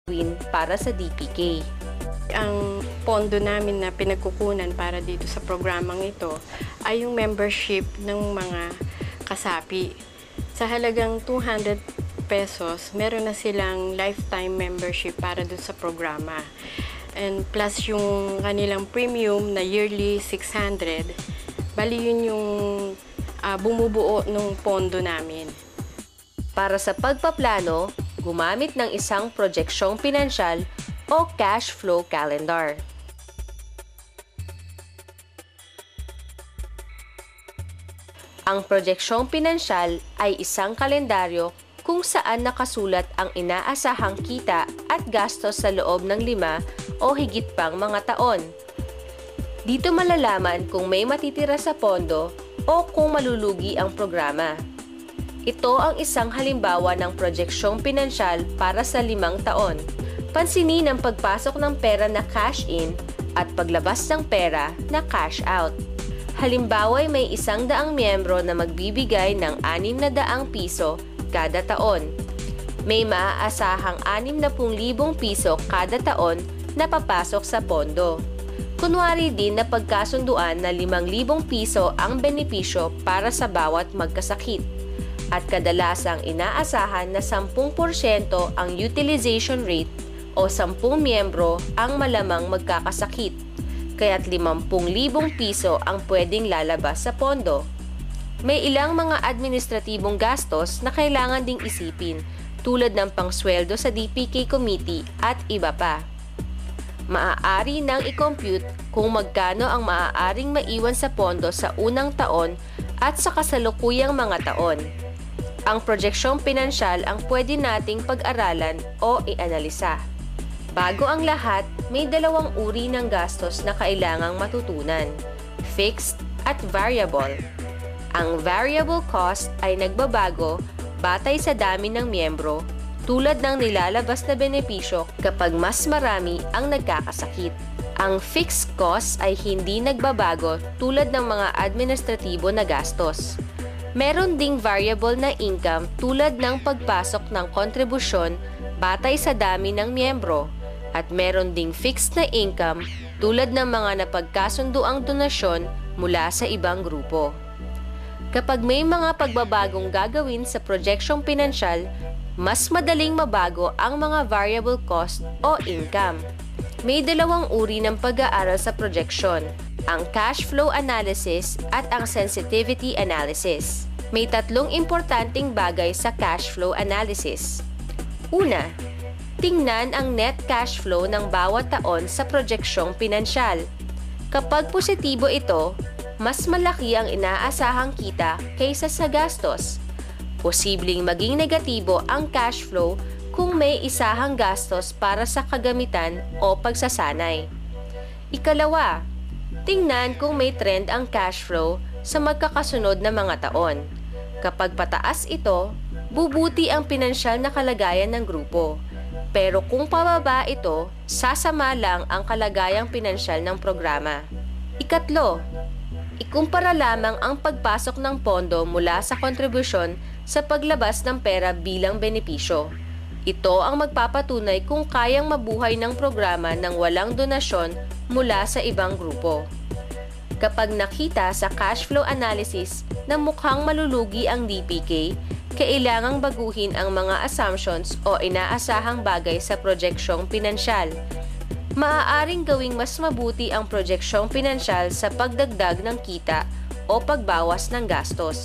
gawin para sa DPK. Ang pondo namin na pinagkukunan para dito sa programang ito ay yung membership ng mga kasapi. Sa halagang 200 pesos, meron na silang lifetime membership para dun sa programa. And plus yung kanilang premium na yearly 600, bali yun yung bumubuo ng pondo namin. Para sa pagpaplano, gumamit ng isang projeksyong pinansyal o cash flow calendar. Ang projeksyong pinansyal ay isang kalendaryo kung saan nakasulat ang inaasahang kita at gastos sa loob ng 5 o higit pang mga taon. Dito malalaman kung may matitira sa pondo o kung malulugi ang programa. Ito ang isang halimbawa ng projeksyong pinansyal para sa 5 taon. Pansinin ang pagpasok ng pera na cash in at paglabas ng pera na cash out. Halimbawa ay may 100 miyembro na magbibigay ng 600 piso kada taon. May maaasahang 60,000 piso kada taon na papasok sa pondo. Kunwari din na pagkasunduan na 5,000 piso ang benepisyo para sa bawat magkasakit. At kadalasang inaasahan na 10% ang utilization rate o 10 miyembro ang malamang magkakasakit, kaya't 50,000 piso ang pwedeng lalabas sa pondo. May ilang mga administratibong gastos na kailangan ding isipin, tulad ng pangsweldo sa DPK committee at iba pa. Maaari nang i-compute kung magkano ang maaaring maiwan sa pondo sa unang taon at sa kasalukuyang mga taon. Ang projeksyong pinansyal ang pwede nating pag-aralan o i-analisa. Bago ang lahat, may 2 uri ng gastos na kailangang matutunan: fixed at variable. Ang variable cost ay nagbabago batay sa dami ng miyembro, tulad ng nilalabas na benepisyo kapag mas marami ang nagkakasakit. Ang fixed cost ay hindi nagbabago tulad ng mga administratibo na gastos. Meron ding variable na income tulad ng pagpasok ng kontribusyon batay sa dami ng miyembro, at meron ding fixed na income tulad ng mga napagkasunduang donasyon mula sa ibang grupo. Kapag may mga pagbabagong gagawin sa projeksyong pinansyal, mas madaling mabago ang mga variable cost o income. May 2 uri ng pag-aaral sa projection: ang cash flow analysis at ang sensitivity analysis. May 3 importanteng bagay sa cash flow analysis. Una, tingnan ang net cash flow ng bawat taon sa projeksyong pinansyal. Kapag positibo ito, mas malaki ang inaasahang kita kaysa sa gastos. Posibleng maging negatibo ang cash flow kung may isahang gastos para sa kagamitan o pagsasanay. Ikalawa, tingnan kung may trend ang cash flow sa magkakasunod na mga taon. Kapag pataas ito, bubuti ang pinansyal na kalagayan ng grupo. Pero kung pababa ito, sasama lang ang kalagayang pinansyal ng programa. Ikatlo, ikumpara lamang ang pagpasok ng pondo mula sa kontribusyon sa paglabas ng pera bilang benepisyo. Ito ang magpapatunay kung kayang mabuhay ng programa ng walang donasyon mula sa ibang grupo. Kapag nakita sa cash flow analysis na mukhang malulugi ang DPK, kailangang baguhin ang mga assumptions o inaasahang bagay sa projeksyong pinansyal. Maaaring gawing mas mabuti ang projeksyong pinansyal sa pagdagdag ng kita o pagbawas ng gastos.